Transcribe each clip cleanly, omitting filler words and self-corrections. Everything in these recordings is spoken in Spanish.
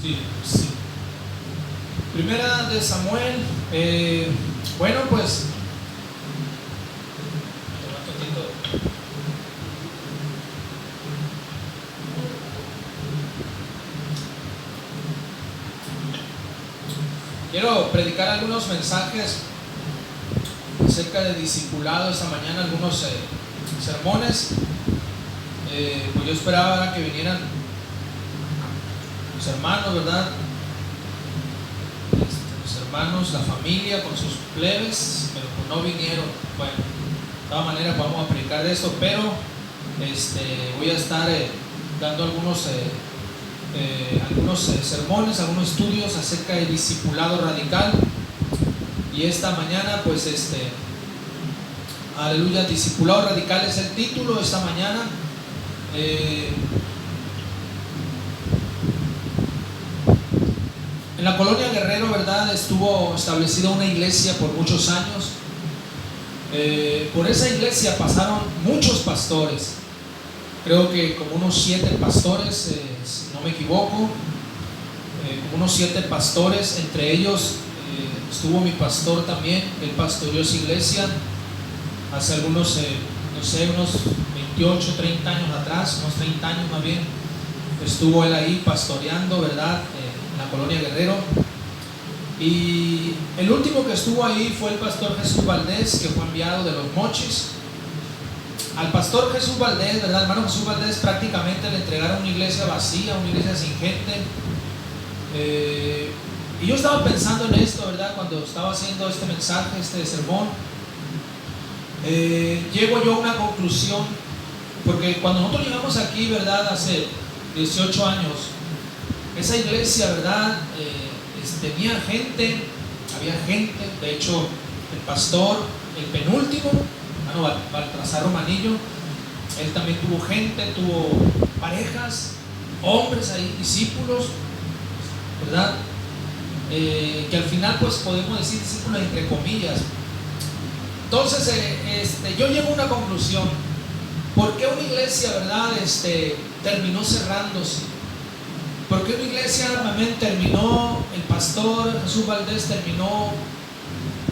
Sí, sí. Primera de Samuel. Bueno, pues. Quiero predicar algunos mensajes acerca de discipulado esta mañana, algunos sermones. Pues yo esperaba que vinieran los hermanos, ¿verdad? Los hermanos, la familia con sus plebes, pero pues no vinieron. Bueno, de todas maneras vamos a predicar de esto, pero voy a estar dando algunos sermones, algunos estudios acerca del discipulado radical. Y esta mañana pues aleluya, discipulado radical es el título esta mañana. En la colonia Guerrero, ¿verdad?, estuvo establecida una iglesia por muchos años. Por esa iglesia pasaron muchos pastores, creo que como unos 7 pastores, si no me equivoco, como unos 7 pastores, entre ellos estuvo mi pastor también. Él pastoreó esa iglesia hace algunos, no sé, unos 28, 30 años atrás, unos 30 años más bien, estuvo él ahí pastoreando, ¿verdad?, en la colonia Guerrero. Y el último que estuvo ahí fue el pastor Jesús Valdés, que fue enviado de Los Mochis. Al pastor Jesús Valdés, ¿verdad?, hermano Jesús Valdés, prácticamente le entregaron una iglesia vacía, una iglesia sin gente. Y yo estaba pensando en esto, ¿verdad?, cuando estaba haciendo este mensaje, este sermón. Llego yo a una conclusión, porque cuando nosotros llegamos aquí, ¿verdad?, hace 18 años, esa iglesia, ¿verdad?, tenía gente, había gente. De hecho, el pastor, el penúltimo, hermano Baltasar Romanillo, él también tuvo gente, tuvo parejas, hombres ahí, discípulos, ¿verdad?, que al final pues podemos decir discípulos entre comillas. Entonces yo llego a una conclusión: ¿por qué una iglesia, verdad, terminó cerrándose? ¿Por qué una iglesia también terminó, el pastor Jesús Valdés terminó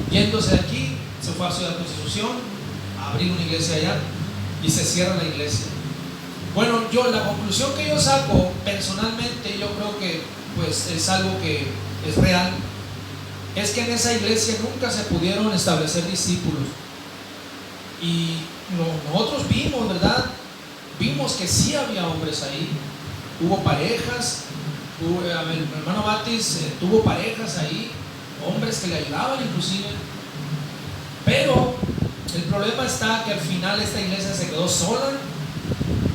yéndose de aquí, se fue a Ciudad Constitución a abrir una iglesia allá y se cierra la iglesia? Bueno, la conclusión que yo saco personalmente, yo creo que pues es algo que es real, es que en esa iglesia nunca se pudieron establecer discípulos. Y nosotros vimos, ¿verdad?, vimos que sí había hombres ahí, hubo parejas, el hermano Batis tuvo parejas ahí, hombres que le ayudaban inclusive. Pero el problema está que al final esta iglesia se quedó sola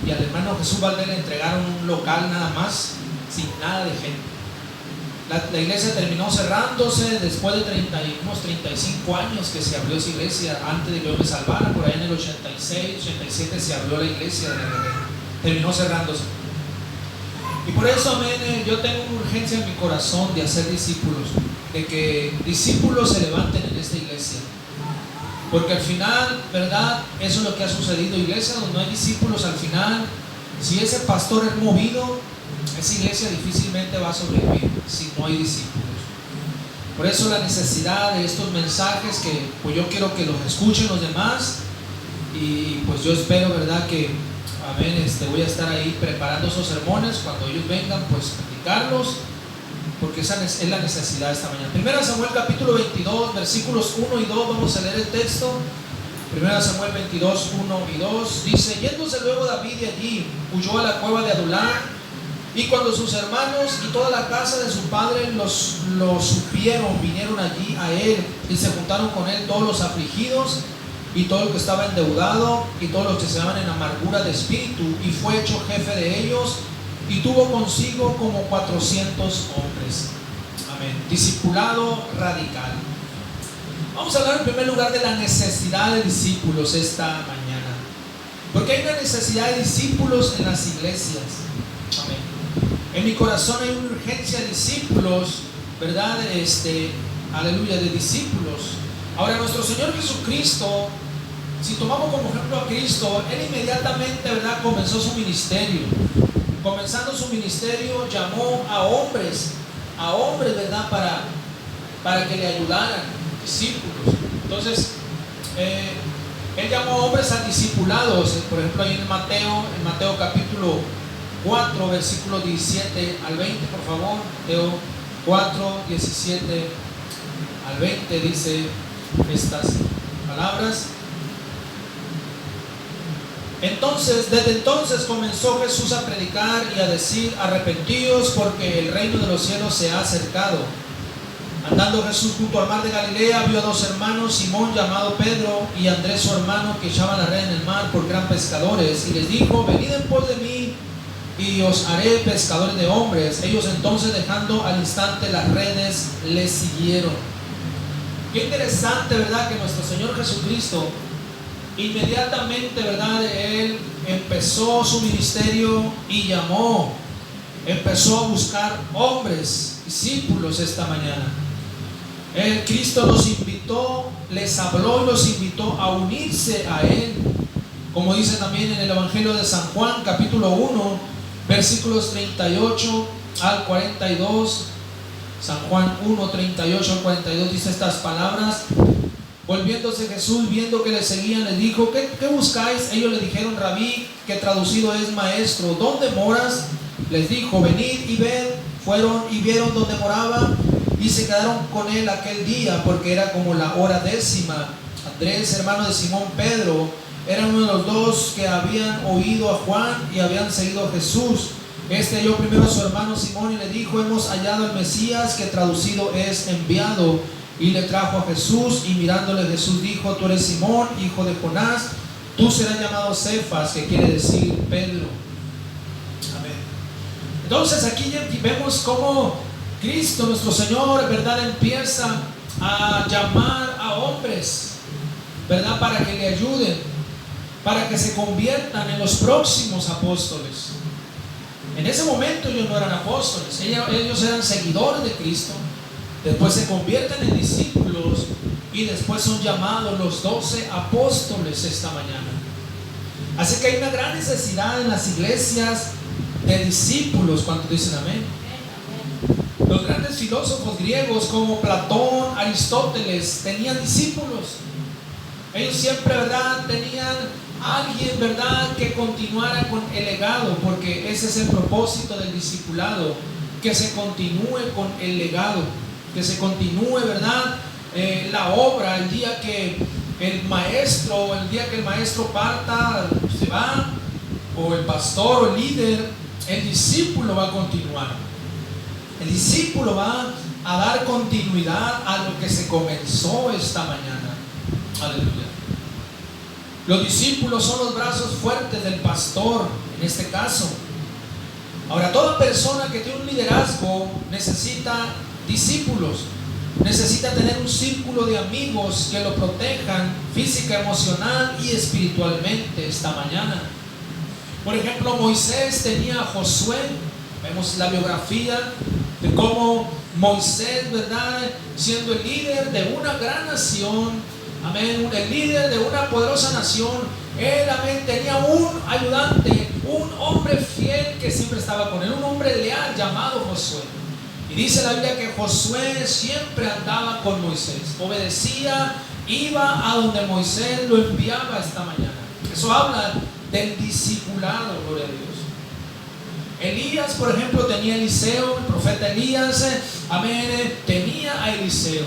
y al hermano Jesús Valdés le entregaron un local nada más, sin nada de gente. La iglesia terminó cerrándose después de unos 35 años que se abrió esa iglesia, antes de que yo me salvara. Por ahí en el 86, 87 se abrió la iglesia, terminó cerrándose. Y por eso, amén, yo tengo una urgencia en mi corazón de hacer discípulos, de que discípulos se levanten en esta iglesia. Porque al final, ¿verdad?, eso es lo que ha sucedido. Iglesia donde no hay discípulos, al final, si ese pastor es movido, esa iglesia difícilmente va a sobrevivir si no hay discípulos. Por eso la necesidad de estos mensajes, que pues yo quiero que los escuchen los demás. Y pues yo espero, ¿verdad?, que amén, voy a estar ahí preparando esos sermones cuando ellos vengan, pues predicarlos, porque esa es la necesidad esta mañana. Primera Samuel capítulo 22, versículos 1 y 2, vamos a leer el texto. Primera Samuel 22, 1 y 2, dice: yéndose luego David de allí, huyó a la cueva de Adulam. Y cuando sus hermanos y toda la casa de su padre lo supieron, vinieron allí a él, y se juntaron con él todos los afligidos y todo el que estaba endeudado y todos los que se estaban en amargura de espíritu, y fue hecho jefe de ellos, y tuvo consigo como 400 hombres. Amén. Discipulado radical. Vamos a hablar en primer lugar de la necesidad de discípulos esta mañana, porque hay una necesidad de discípulos en las iglesias. Amén. En mi corazón hay una urgencia de discípulos, ¿verdad? Aleluya, de discípulos. Ahora, nuestro Señor Jesucristo, si tomamos como ejemplo a Cristo, Él inmediatamente, ¿verdad?, comenzó su ministerio. comenzando su ministerio, llamó a hombres, ¿verdad? Para que le ayudaran, discípulos. Entonces, él llamó a hombres a discipulados. Por ejemplo, ahí en Mateo capítulo 4, versículos 17 al 20, por favor. Mateo 4, 17 al 20 dice estas palabras. Desde entonces comenzó Jesús a predicar y a decir: arrepentíos, porque el reino de los cielos se ha acercado. Andando Jesús junto al mar de Galilea, vio a dos hermanos, Simón llamado Pedro y Andrés su hermano, que echaban la red en el mar porque eran pescadores, y les dijo: venid en pos de mí y os haré pescadores de hombres. Ellos entonces, dejando al instante las redes, les siguieron. Qué interesante, ¿verdad?, que nuestro Señor Jesucristo inmediatamente, ¿verdad?, Él empezó su ministerio y empezó a buscar hombres, discípulos esta mañana. Cristo los invitó, les habló y los invitó a unirse a Él, como dice también en el Evangelio de San Juan, capítulo 1, versículos 38 al 42. San Juan 1, 38 al 42 dice estas palabras: volviéndose Jesús, viendo que le seguían, les dijo: ¿Qué buscáis? Ellos le dijeron: Rabí, que traducido es maestro, ¿dónde moras? Les dijo: venid y ved. Fueron y vieron dónde moraba, y se quedaron con él aquel día, porque era como la hora 10. Andrés, hermano de Simón Pedro, era uno de los dos que habían oído a Juan y habían seguido a Jesús. Halló primero a su hermano Simón y le dijo: hemos hallado al Mesías, que traducido es enviado. Y le trajo a Jesús, y mirándole Jesús dijo: tú eres Simón, hijo de Jonás, tú serás llamado Cefas, que quiere decir Pedro. Amén. Entonces aquí vemos cómo Cristo, nuestro Señor, ¿verdad?, empieza a llamar a hombres, ¿verdad?, para que le ayuden, para que se conviertan en los próximos apóstoles. En ese momento ellos no eran apóstoles, ellos eran seguidores de Cristo. Después se convierten en discípulos y después son llamados los 12 apóstoles esta mañana. Así que hay una gran necesidad en las iglesias de discípulos. ¿Cuántos dicen amén? Los grandes filósofos griegos como Platón, Aristóteles tenían discípulos. Ellos siempre, ¿verdad?, tenían alguien, ¿verdad?, que continuara con el legado, porque ese es el propósito del discipulado, que se continúe con el legado, que se continúe, ¿verdad?, la obra. El día que el maestro parta, se va, o el pastor o el líder, el discípulo va a continuar. El discípulo va a dar continuidad a lo que se comenzó esta mañana. Aleluya. Los discípulos son los brazos fuertes del pastor, en este caso. Ahora, toda persona que tiene un liderazgo necesita discípulos, necesita tener un círculo de amigos que lo protejan física, emocional y espiritualmente esta mañana. Por ejemplo, Moisés tenía a Josué. Vemos la biografía de cómo Moisés, ¿verdad?, siendo el líder de una gran nación, amén, el líder de una poderosa nación, él, amén, tenía un ayudante, un hombre fiel que siempre estaba con él, un hombre leal llamado Josué. Y dice la Biblia que Josué siempre andaba con Moisés, obedecía, iba a donde Moisés lo enviaba esta mañana. Eso habla del discipulado, gloria a Dios. Elías, por ejemplo, tenía a Eliseo, el profeta Elías, amén, tenía a Eliseo.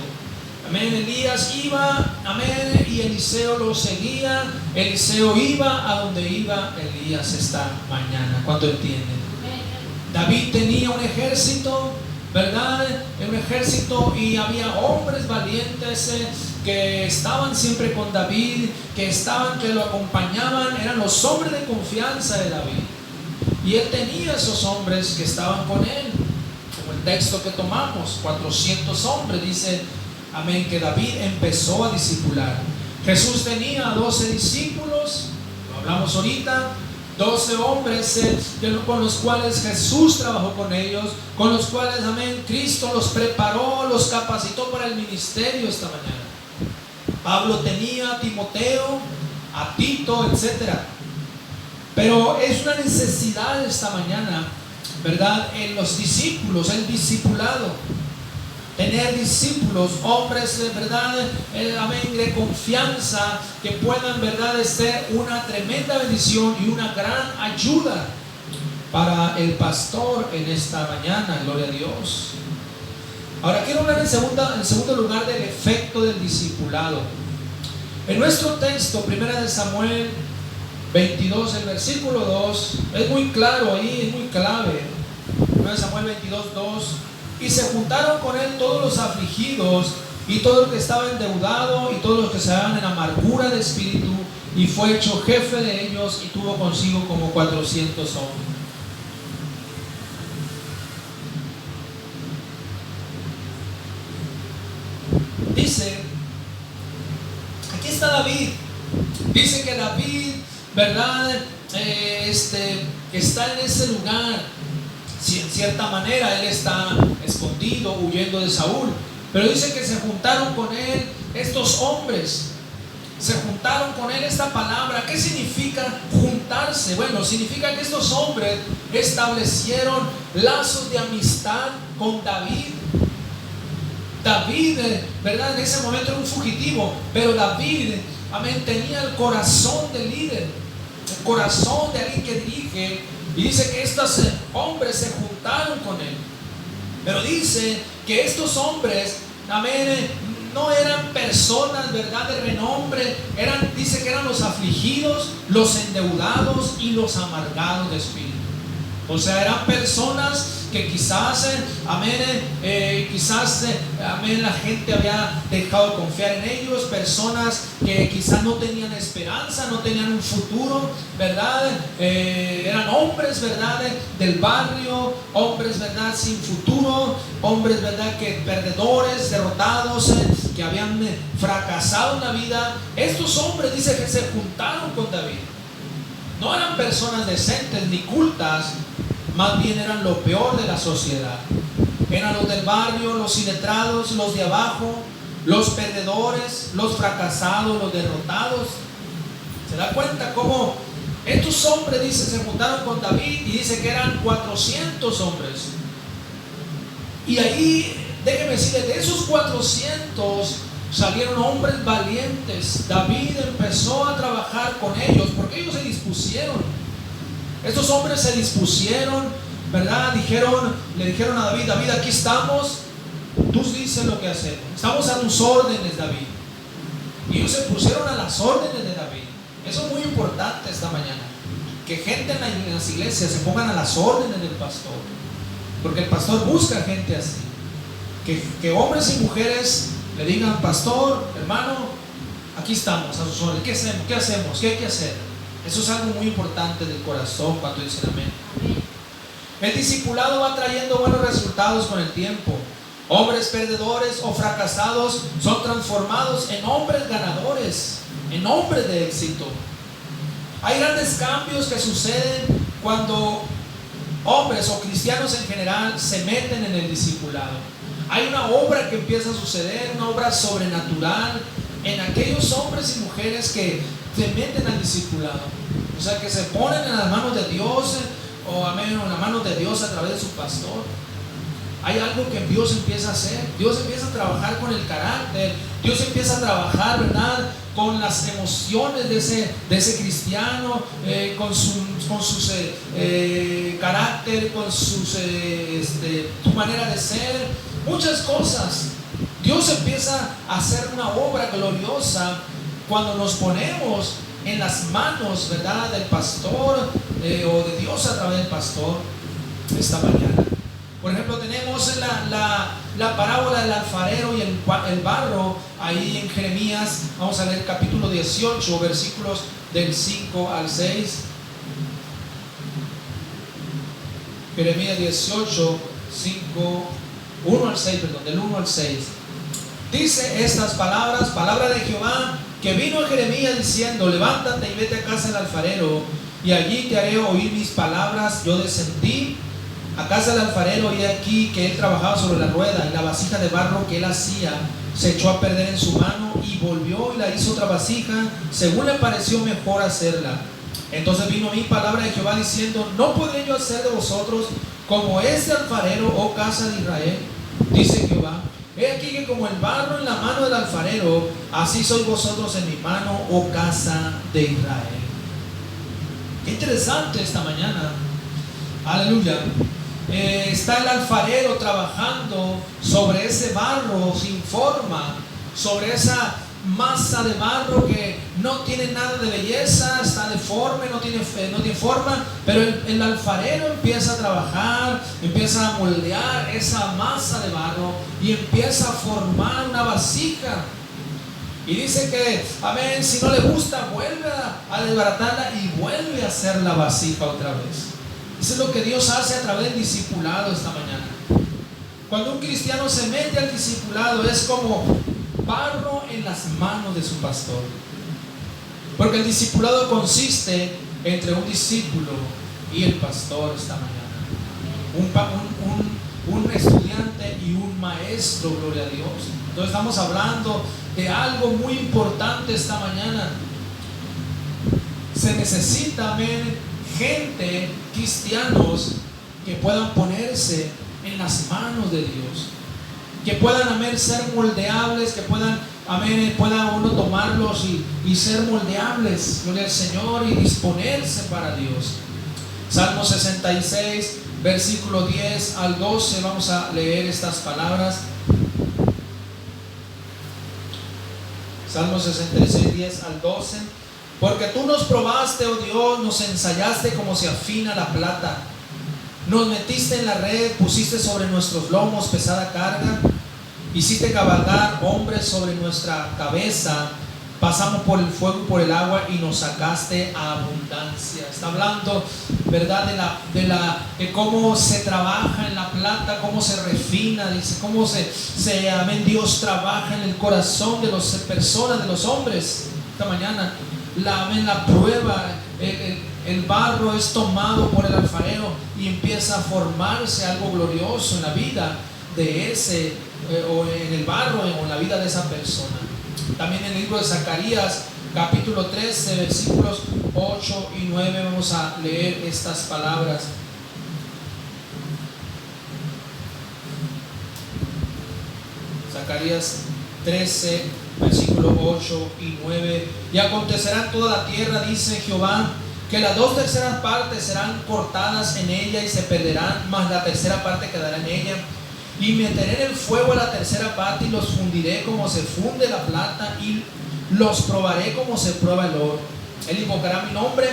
Amén, Elías iba, amén, y Eliseo lo seguía. Eliseo iba a donde iba Elías esta mañana. ¿Cuánto entienden? David tenía un ejército, ¿verdad? Un ejército, y había hombres valientes que estaban siempre con David, que lo acompañaban, eran los hombres de confianza de David. Y él tenía esos hombres que estaban con él, como el texto que tomamos, 400 hombres, dice, amén, que David empezó a discipular. Jesús tenía 12 discípulos, lo hablamos ahorita, 12 hombres con los cuales Jesús trabajó con ellos, con los cuales, amén, Cristo los preparó, los capacitó para el ministerio esta mañana. Pablo tenía a Timoteo, a Tito, etc. Pero es una necesidad esta mañana, ¿verdad? En los discípulos, el discipulado. Tener discípulos, hombres, ¿verdad? Amén, de confianza, que puedan, ¿verdad?, ser una tremenda bendición y una gran ayuda para el pastor en esta mañana. Gloria a Dios. Ahora quiero hablar en segundo lugar del efecto del discipulado. En nuestro texto, 1 Samuel 22, el versículo 2, es muy claro ahí, es muy clave. 1 Samuel 22, 2. Y se juntaron con él todos los afligidos y todo el que estaba endeudado y todos los que se hallaban en amargura de espíritu, y fue hecho jefe de ellos y tuvo consigo como 400 hombres. Dice, aquí está David. Dice que David, ¿verdad? Está en ese lugar. Si en cierta manera él está escondido, huyendo de Saúl. Pero dice que se juntaron con él estos hombres. Se juntaron con él. Esta palabra, ¿qué significa juntarse? Bueno, significa que estos hombres establecieron lazos de amistad con David. David, ¿verdad? En ese momento era un fugitivo, pero David, amén, tenía el corazón del líder, el corazón de alguien que dirige. Y dice que estos hombres se juntaron con él. Pero dice que estos hombres, amén, no eran personas, ¿verdad?, de renombre. Dice que eran los afligidos, los endeudados y los amargados de espíritu. O sea, eran personas que quizás, amén, amén, la gente había dejado de confiar en ellos, personas que quizás no tenían esperanza, no tenían un futuro, ¿verdad? Eran hombres, ¿verdad?, del barrio, hombres, ¿verdad?, sin futuro, hombres, ¿verdad?, que perdedores, derrotados, que habían fracasado en la vida. Estos hombres, dice que se juntaron con David. No eran personas decentes ni cultas, más bien eran lo peor de la sociedad. Eran los del barrio, los iletrados, los de abajo, los perdedores, los fracasados, los derrotados. ¿Se da cuenta cómo estos hombres, dice, se juntaron con David? Y dice que eran 400 hombres. Y ahí, déjeme decirles, de esos 400 salieron hombres valientes. David empezó a trabajar con ellos porque ellos se dispusieron. Estos hombres se dispusieron, ¿verdad? Le dijeron a David: David, aquí estamos, tú dices lo que hacemos. Estamos a tus órdenes, David. Y ellos se pusieron a las órdenes de David. Eso es muy importante esta mañana. Que gente en las iglesias se pongan a las órdenes del pastor. Porque el pastor busca gente así. Que hombres y mujeres le digan: pastor, hermano, aquí estamos a sus órdenes. ¿Qué hacemos? ¿Qué hacemos? ¿Qué hay que hacer? Eso es algo muy importante del corazón cuando dicen amén. El discipulado va trayendo buenos resultados con el tiempo. Hombres perdedores o fracasados son transformados en hombres ganadores, en hombres de éxito. Hay grandes cambios que suceden cuando hombres o cristianos en general se meten en el discipulado. Hay una obra que empieza a suceder, una obra sobrenatural en aquellos hombres y mujeres que se meten al discipulado. O sea, que se ponen en las manos de Dios, o amén, en las manos de Dios a través de su pastor. Hay algo que Dios empieza a hacer. Dios empieza a trabajar con el carácter. Dios empieza a trabajar, ¿verdad?, con las emociones de ese cristiano, con sus carácter, con su manera de ser, muchas cosas. Dios empieza a hacer una obra gloriosa cuando nos ponemos en las manos, ¿verdad?, del pastor, o de Dios a través del pastor. Esta mañana, por ejemplo, tenemos la parábola del alfarero y el barro ahí en Jeremías. Vamos a leer capítulo 18, versículos del 5 al 6. Jeremías 18, 1 al 6, del 1 al 6. Dice estas palabras, palabra de Jehová, que vino a Jeremías diciendo: levántate y vete a casa del alfarero, y allí te haré oír mis palabras. Yo descendí a casa del alfarero, y aquí que él trabajaba sobre la rueda, y la vasija de barro que él hacía se echó a perder en su mano, y volvió y la hizo otra vasija, según le pareció mejor hacerla. Entonces vino a mí palabra de Jehová diciendo: ¿no podré yo hacer de vosotros como este alfarero, oh casa de Israel? Dice Jehová: he aquí que como el barro en la mano del alfarero, así sois vosotros en mi mano, oh casa de Israel. Qué interesante esta mañana. Aleluya. Está el alfarero trabajando sobre ese barro sin forma, sobre esa masa de barro que no tiene nada de belleza, está deforme, no tiene forma, pero el alfarero empieza a trabajar, empieza a moldear esa masa de barro y empieza a formar una vasija. Y dice que, amén, si no le gusta, vuelve a desbaratarla y vuelve a hacer la vasija otra vez. Eso es lo que Dios hace a través del discipulado esta mañana. Cuando un cristiano se mete al discipulado, es como barro en las manos de su pastor. Porque el discipulado consiste entre un discípulo y el pastor esta mañana. Un estudiante y un maestro, gloria a Dios. Entonces estamos hablando de algo muy importante esta mañana. Se necesita, amén, gente, cristianos, que puedan ponerse en las manos de Dios, que puedan, amén, ser moldeables, que puedan, amén, pueda uno tomarlos y ser moldeables, gloria al Señor, y disponerse para Dios. Salmo 66, versículo 10 al 12, vamos a leer estas palabras. Salmo 66, 10 al 12. Porque tú nos probaste, oh Dios, nos ensayaste como se afina la plata. Nos metiste en la red, pusiste sobre nuestros lomos pesada carga. Hiciste cabalgar hombres sobre nuestra cabeza. Pasamos por el fuego y por el agua y nos sacaste a abundancia. Está hablando, ¿verdad?, de cómo se trabaja en la plata, cómo se refina, dice, cómo amén, Dios trabaja en el corazón de las personas, de los hombres. Esta mañana, la prueba, el barro es tomado por el alfarero y empieza a formarse algo glorioso en la vida de ese, o en el barro, o en la vida de esa persona. También en el libro de Zacarías, capítulo 13, versículos 8 y 9, vamos a leer estas palabras. Zacarías 13, versículos 8 y 9. Y acontecerá en toda la tierra, dice Jehová, que las 2/3 partes serán cortadas en ella y se perderán, mas la 1/3 parte quedará en ella. Y meteré en el fuego la 1/3 parte y los fundiré como se funde la plata y los probaré como se prueba el oro. Él invocará mi nombre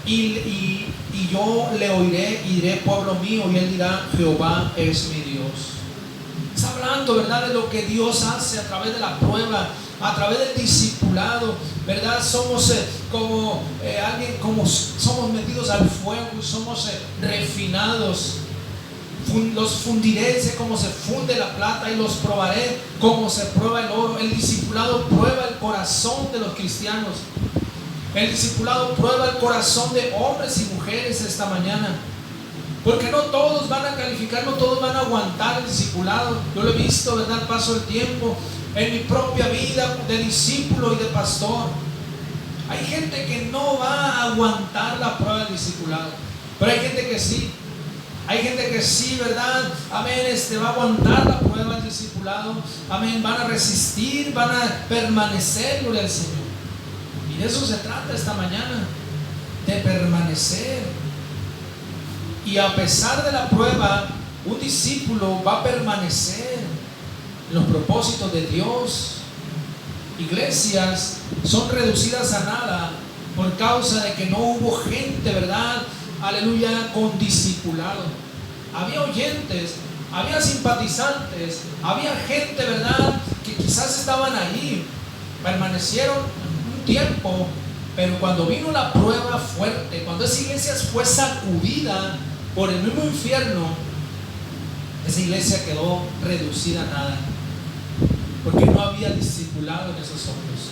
y yo le oiré y diré: pueblo mío, y él dirá: Jehová es mi Dios. Está hablando, ¿verdad?, de lo que Dios hace a través de la prueba, a través del discipulado, ¿verdad? Somos somos metidos al fuego y somos refinados. Los fundiré, dice, como se funde la plata, y los probaré como se prueba el oro. El discipulado prueba el corazón de los cristianos. El discipulado prueba el corazón de hombres y mujeres esta mañana. Porque no todos van a calificar, no todos van a aguantar el discipulado. Yo lo he visto, ¿verdad?, al paso del tiempo, en mi propia vida de discípulo y de pastor. Hay gente que no va a aguantar la prueba del discipulado, pero hay gente que sí. Hay gente que sí, ¿verdad? Amén, va a aguantar la prueba del discipulado. Amén, van a resistir, van a permanecer, gloria al Señor. Y de eso se trata esta mañana, de permanecer. Y a pesar de la prueba, un discípulo va a permanecer en los propósitos de Dios. Iglesias son reducidas a nada por causa de que no hubo gente, ¿verdad?, aleluya, con discipulado. Había oyentes, había simpatizantes, había gente, ¿verdad?, que quizás estaban ahí, permanecieron un tiempo, pero cuando vino la prueba fuerte, cuando esa iglesia fue sacudida por el mismo infierno, esa iglesia quedó reducida a nada, porque no había discipulado en esos hombres.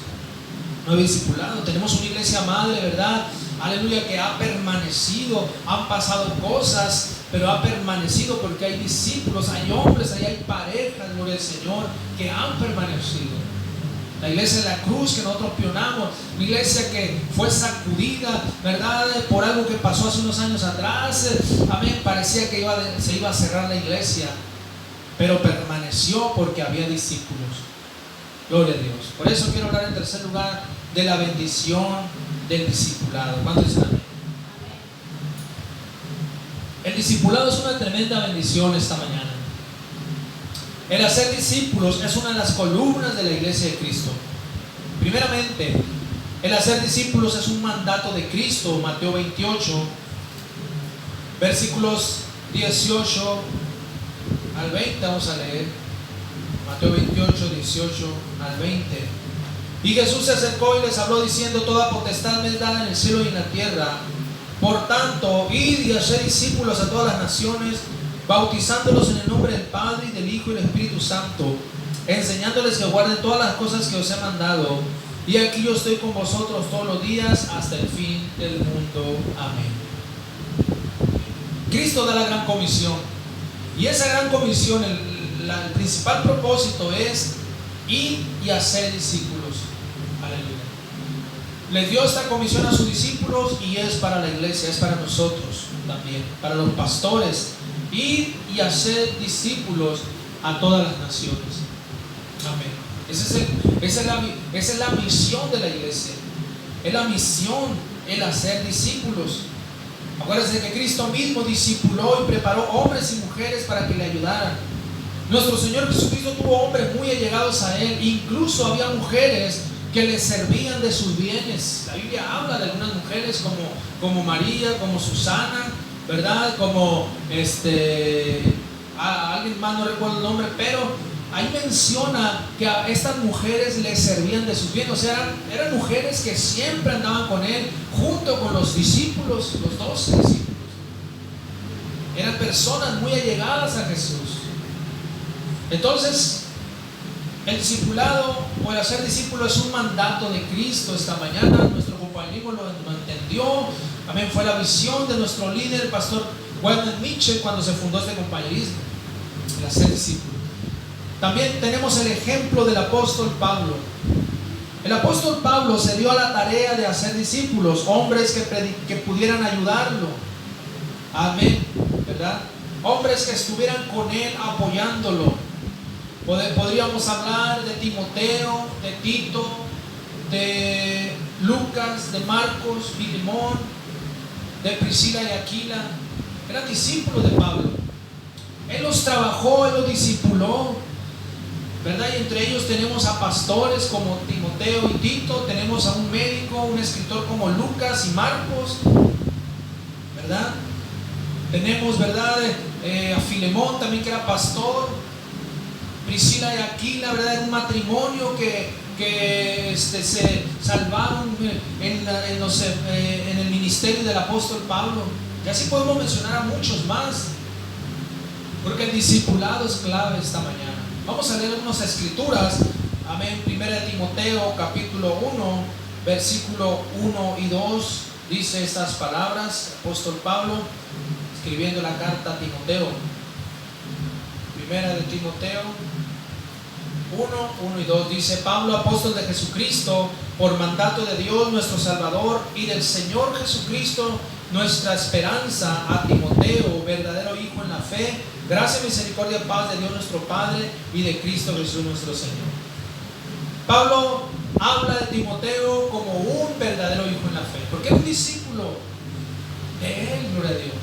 No había discipulado. Tenemos una iglesia madre, ¿verdad?, aleluya, que ha permanecido. Han pasado cosas, pero ha permanecido porque hay discípulos, hay hombres, ahí hay parejas, gloria al Señor, que han permanecido. La iglesia de la cruz que nosotros pionamos, la iglesia que fue sacudida, ¿verdad? Por algo que pasó hace unos años atrás. Amén. Parecía que se iba a cerrar la iglesia, pero permaneció porque había discípulos. Gloria a Dios. Por eso quiero hablar en tercer lugar de la bendición del discipulado. ¿Cuántos dicen amén? El discipulado es una tremenda bendición esta mañana. El hacer discípulos es una de las columnas de la iglesia de Cristo. Primeramente, el hacer discípulos es un mandato de Cristo. Mateo 28, versículos 18 al 20, vamos a leer. Mateo 28, 18 al 20. Y Jesús se acercó y les habló diciendo: toda potestad me es dada en el cielo y en la tierra. Por tanto, id y haced discípulos a todas las naciones, bautizándolos en el nombre del Padre y del Hijo y del Espíritu Santo, enseñándoles que guarden todas las cosas que os he mandado. Y aquí yo estoy con vosotros todos los días hasta el fin del mundo. Amén. Cristo da la gran comisión. Y esa gran comisión, el principal propósito es ir y hacer discípulos. Aleluya. Les dio esta comisión a sus discípulos y es para la iglesia, es para nosotros también, para los pastores. Ir y hacer discípulos a todas las naciones. Amén. Esa es la misión de la iglesia. Es la misión, el hacer discípulos. Acuérdense que Cristo mismo discipuló y preparó hombres y mujeres para que le ayudaran. Nuestro Señor Jesucristo tuvo hombres muy allegados a Él. Incluso había mujeres que le servían de sus bienes. La Biblia habla de algunas mujeres como María, como Susana, ¿verdad? Como alguien más, no recuerdo el nombre, pero ahí menciona que a estas mujeres le servían de sus bienes. O sea, eran mujeres que siempre andaban con Él, junto con los discípulos, los 12 discípulos. Eran personas muy allegadas a Jesús. Entonces, el discipulado o el hacer discípulo es un mandato de Cristo. Esta mañana nuestro compañero lo entendió. Amén. Fue la visión de nuestro líder, el pastor Wayman Mitchell, cuando se fundó este compañerismo, el hacer discípulo. También tenemos el ejemplo del apóstol Pablo. El apóstol Pablo se dio a la tarea de hacer discípulos, hombres que pudieran ayudarlo. Amén, ¿verdad? Hombres que estuvieran con él apoyándolo. Podríamos hablar de Timoteo, de Tito, de Lucas, de Marcos, Filemón, de Priscila y Aquila. Eran discípulos de Pablo. Él los trabajó, él los discipuló, ¿verdad? Y entre ellos tenemos a pastores como Timoteo y Tito, tenemos a un médico, un escritor como Lucas y Marcos, ¿verdad? Tenemos, ¿verdad? A Filemón también, que era pastor. Priscila y Aquila, ¿verdad? Era un matrimonio que se salvaron en el ministerio del apóstol Pablo. Y así podemos mencionar a muchos más, porque el discipulado es clave esta mañana. Vamos a leer unas escrituras. Amén. Primera de Timoteo capítulo 1 versículo 1 y 2 dice estas palabras, el apóstol Pablo escribiendo la carta a Timoteo. Primera de Timoteo 1 y 2 dice: Pablo, apóstol de Jesucristo, por mandato de Dios nuestro Salvador y del Señor Jesucristo nuestra esperanza, a Timoteo, verdadero hijo en la fe, gracia, misericordia, paz de Dios nuestro Padre y de Cristo Jesús nuestro Señor. Pablo habla de Timoteo como un verdadero hijo en la fe, porque era un discípulo de él, gloria a Dios.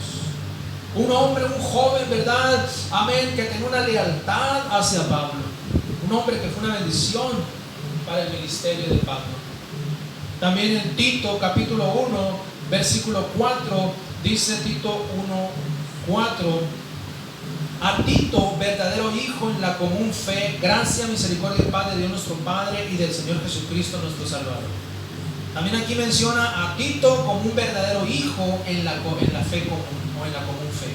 Un hombre, un joven, ¿verdad? Amén, que tenía una lealtad hacia Pablo. Un hombre que fue una bendición para el ministerio de Pablo. También en Tito capítulo 1 versículo 4 dice Tito 1:4: a Tito, verdadero hijo en la común fe, gracia, misericordia y paz de Dios nuestro Padre y del Señor Jesucristo nuestro Salvador. También aquí menciona a Tito como un verdadero hijo en la fe común, o en la común fe.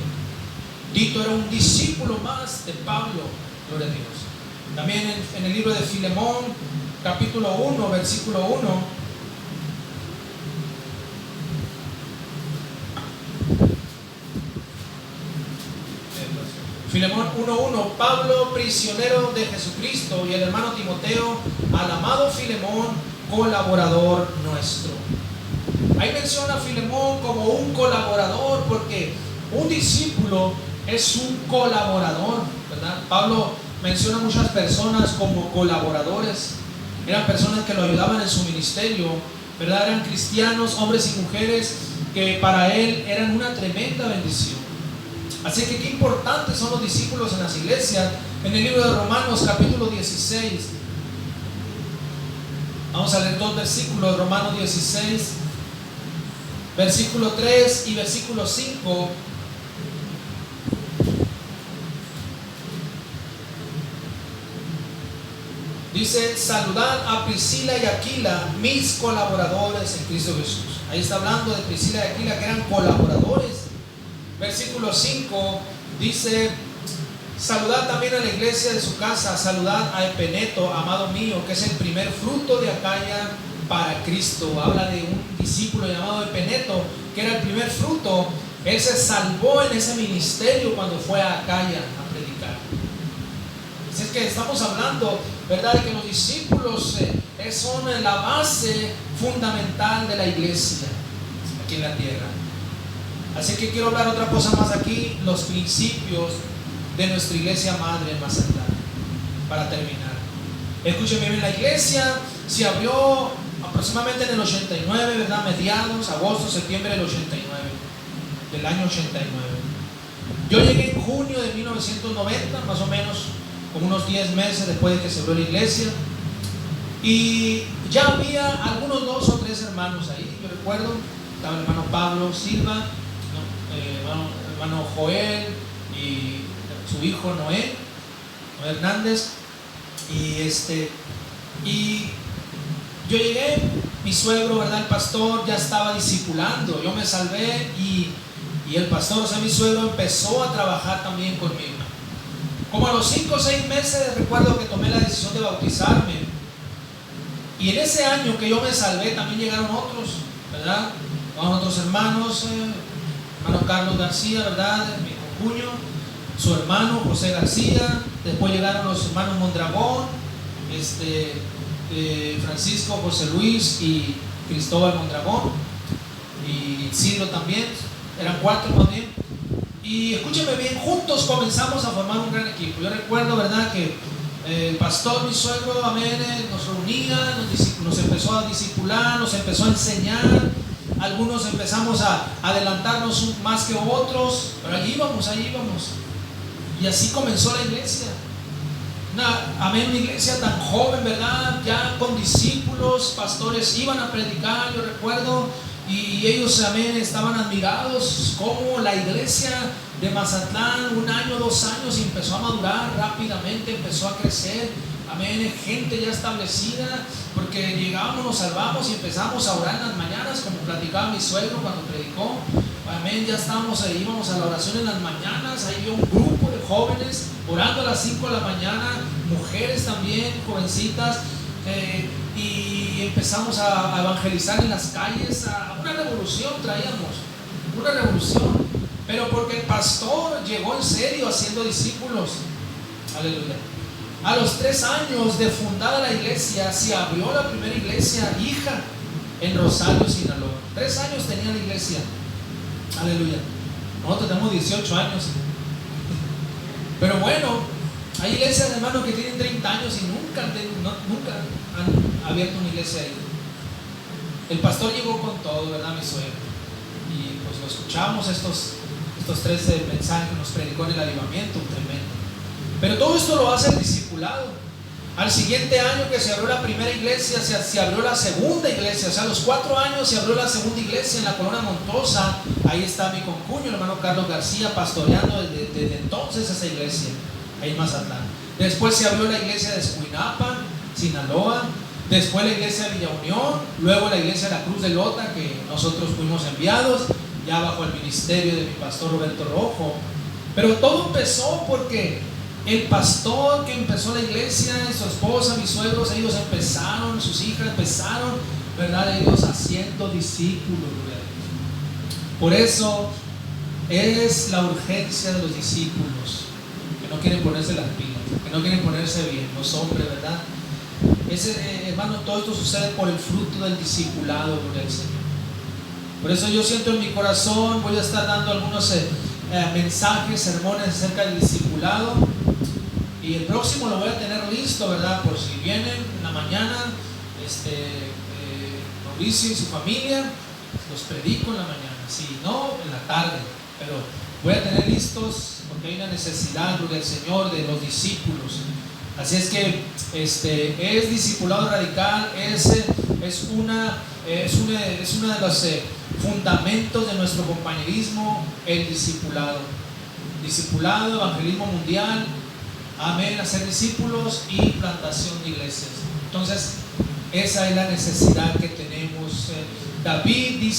Tito era un discípulo más de Pablo, gloria a Dios. También en el libro de Filemón capítulo 1 versículo 1 Filemón 1:1, Pablo, prisionero de Jesucristo, y el hermano Timoteo, al amado Filemón, colaborador nuestro. Ahí menciona a Filemón como un colaborador, porque un discípulo es un colaborador, ¿verdad? Pablo menciona a muchas personas como colaboradores. Eran personas que lo ayudaban en su ministerio, ¿verdad? Eran cristianos, hombres y mujeres que para él eran una tremenda bendición. Así que qué importantes son los discípulos en las iglesias. En el libro de Romanos capítulo 16, vamos a leer dos versículos. Romanos 16, versículo 3 y versículo 5. Dice: saludad a Priscila y Aquila, mis colaboradores en Cristo Jesús. Ahí está hablando de Priscila y Aquila, que eran colaboradores. Versículo 5 dice: saludad también a la iglesia de su casa, saludad a Epeneto, amado mío, que es el primer fruto de Acaya para Cristo. Habla de un discípulo llamado Epeneto, que era el primer fruto. Él se salvó en ese ministerio cuando fue a Acaya a predicar. Así es que estamos hablando, ¿verdad?, de que los discípulos son la base fundamental de la iglesia aquí en la tierra. Así que quiero hablar otra cosa más aquí, los principios de nuestra iglesia madre en Mazatlán, para terminar. Escúcheme bien, la iglesia se abrió aproximadamente en el 89, ¿verdad? Mediados, agosto, septiembre del 89, del año 89. Yo llegué en junio de 1990, más o menos, como unos 10 meses después de que se abrió la iglesia. Y ya había algunos 2 o 3 hermanos ahí. Yo recuerdo, estaba el hermano Pablo Silva, hermano Joel y su hijo Noé Hernández. Y yo llegué, mi suegro, ¿verdad?, el pastor, ya estaba discipulando. Yo me salvé y el pastor, o sea, mi suegro, empezó a trabajar también conmigo. Como a los 5 o 6 meses recuerdo que tomé la decisión de bautizarme. Y en ese año que yo me salvé también llegaron otros, ¿verdad? Otros hermanos, hermano Carlos García, ¿verdad?, mi concuño, su hermano José García. Después llegaron los hermanos Mondragón, Francisco, José Luis y Cristóbal Mondragón, y Isidro también. Eran 4 también. Y escúcheme bien, juntos comenzamos a formar un gran equipo. Yo recuerdo, ¿verdad?, que el pastor, mi suegro, amén, nos reunía, nos empezó a discipular, nos empezó a enseñar. Algunos empezamos a adelantarnos más que otros, pero allí íbamos. Y así comenzó la iglesia. Una iglesia tan joven, ¿verdad?, ya con discípulos, pastores iban a predicar, yo recuerdo. Y ellos, amén, estaban admirados cómo la iglesia de Mazatlán, 1 año, 2 años, empezó a madurar rápidamente, empezó a crecer. Amén, gente ya establecida, porque llegábamos, nos salvamos y empezamos a orar en las mañanas, como platicaba mi suegro cuando predicó. Amén, ya estábamos ahí, íbamos a la oración en las mañanas. Ahí había un grupo de jóvenes orando a las 5 de la mañana, mujeres también, jovencitas. Y empezamos a evangelizar en las calles. Una revolución traíamos, una revolución, pero porque el pastor llegó en serio haciendo discípulos. Aleluya. A los 3 años de fundada la iglesia, se abrió la primera iglesia hija en Rosario, Sinaloa. 3 años tenía la iglesia. Aleluya. Nosotros tenemos 18 años. Pero bueno, hay iglesias, hermanos, que tienen 30 años y nunca han abierto una iglesia ahí. El pastor llegó con todo, ¿verdad, mi suegro? Y pues lo escuchamos, estos 13 mensajes que nos predicó en el avivamiento, tremendo. Pero todo esto lo hace el discipulado. Al siguiente año que se abrió la primera iglesia, se abrió la segunda iglesia. O sea, a los 4 años se abrió la segunda iglesia en la Colonia Montosa. Ahí está mi concuño, el hermano Carlos García, pastoreando desde entonces esa iglesia, ahí en Mazatlán. Después se abrió la iglesia de Escuinapa, Sinaloa. Después la iglesia de Villa Unión. Luego la iglesia de la Cruz de Lota, que nosotros fuimos enviados, ya bajo el ministerio de mi pastor Roberto Rojo. Pero todo empezó porque el pastor que empezó la iglesia y su esposa, mis suegros, ellos empezaron, sus hijas empezaron, ¿verdad?, ellos haciendo discípulos. Por eso es la urgencia de los discípulos. no quieren ponerse las pilas, que no quieren ponerse bien, los hombres, ¿verdad? Hermano, todo esto sucede por el fruto del discipulado, gloria al Señor. Por eso yo siento en mi corazón, voy a estar dando algunos mensajes, sermones acerca del discipulado, y el próximo lo voy a tener listo, ¿verdad? Por si vienen en la mañana, Mauricio y su familia, los predico en la mañana, si no, en la tarde, pero voy a tener listos porque hay una necesidad, gloria al Señor, de los discípulos. Así es que es discipulado radical, es uno de los fundamentos de nuestro compañerismo, el discipulado. Discipulado, evangelismo mundial, amén, hacer discípulos y plantación de iglesias. Entonces, esa es la necesidad que tenemos. David dice